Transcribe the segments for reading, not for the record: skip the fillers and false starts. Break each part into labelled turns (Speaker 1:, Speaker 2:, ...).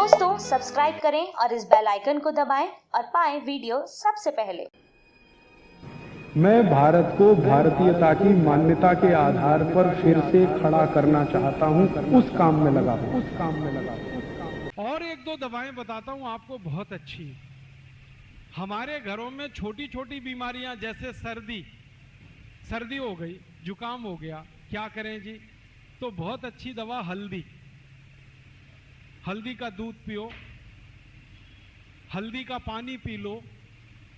Speaker 1: दोस्तों सब्सक्राइब करें और इस बेल आइकन को दबाएं और पाएं वीडियो सबसे पहले।
Speaker 2: मैं भारत को भारतीयता की मान्यता के आधार पर फिर से खड़ा करना चाहता हूं, उस काम में लगा हूं।
Speaker 3: और एक दो दवाएं बताता हूं आपको, बहुत अच्छी। हमारे घरों में छोटी छोटी बीमारियां जैसे सर्दी हो गई, जुकाम हो गया, क्या करें जी? तो बहुत अच्छी दवा हल्दी का दूध पियो, हल्दी का पानी पी लो,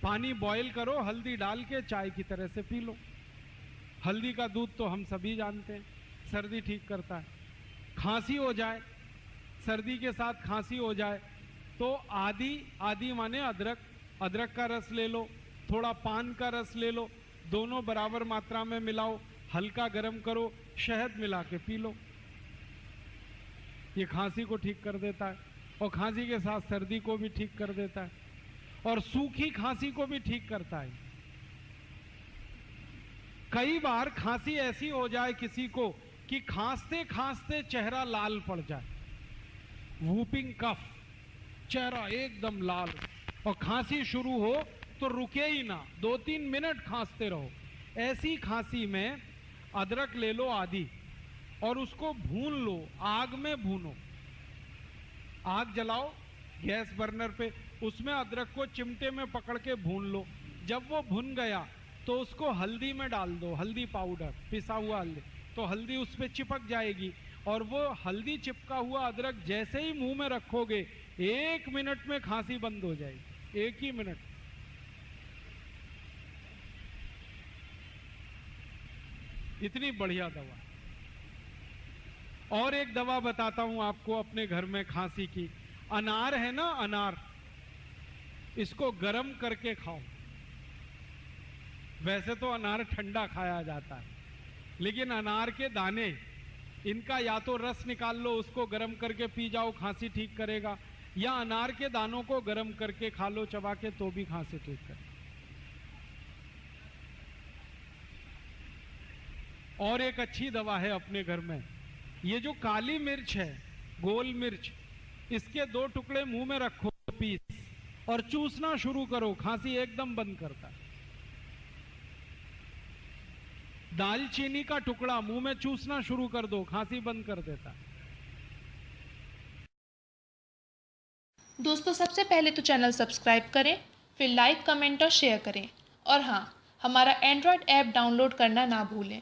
Speaker 3: पानी बॉईल करो, हल्दी डाल के चाय की तरह से पी लो। हल्दी का दूध तो हम सभी जानते हैं, सर्दी ठीक करता है। खांसी हो जाए, सर्दी के साथ खांसी हो जाए तो आदी माने अदरक का रस ले लो, थोड़ा पान का रस ले लो, दोनों बराबर मात्रा में मिलाओ, हल्का गर्म करो, शहद मिला के पी लो। ये खांसी को ठीक कर देता है और खांसी के साथ सर्दी को भी ठीक कर देता है और सूखी खांसी को भी ठीक करता है। कई बार खांसी ऐसी हो जाए किसी को कि खांसते खांसते चेहरा लाल पड़ जाए, वूपिंग कफ, चेहरा एकदम लाल, और खांसी शुरू हो तो रुके ही ना, 2-3 मिनट खांसते रहो। ऐसी खांसी में अदरक ले लो आधी और उसको भून लो, आग में भूनो। आग जलाओ गैस बर्नर पे, उसमें अदरक को चिमटे में पकड़ के भून लो। जब वो भुन गया तो उसको हल्दी में डाल दो, हल्दी पाउडर, पिसा हुआ हल्दी, तो हल्दी उस पर चिपक जाएगी और वो हल्दी चिपका हुआ अदरक जैसे ही मुंह में रखोगे 1 मिनट में खांसी बंद हो जाएगी, 1 ही मिनट। इतनी बढ़िया दवा। और एक दवा बताता हूं आपको अपने घर में खांसी की। अनार है ना, अनार, इसको गर्म करके खाओ। वैसे तो अनार ठंडा खाया जाता है, लेकिन अनार के दाने, इनका या तो रस निकाल लो, उसको गर्म करके पी जाओ, खांसी ठीक करेगा, या अनार के दानों को गर्म करके खा लो चबा के, तो भी खांसी ठीक करेगा। और एक अच्छी दवा है अपने घर में, ये जो काली मिर्च है, गोल मिर्च, इसके 2 टुकड़े मुंह में रखो, पीस, और चूसना शुरू करो, खांसी एकदम बंद करता है। दालचीनी का टुकड़ा मुंह में चूसना शुरू कर दो, खांसी बंद कर देता है।
Speaker 4: दोस्तों सबसे पहले तो चैनल सब्सक्राइब करें, फिर लाइक, कमेंट और शेयर करें, और हाँ, हमारा एंड्रॉयड ऐप डाउनलोड करना ना भूलें।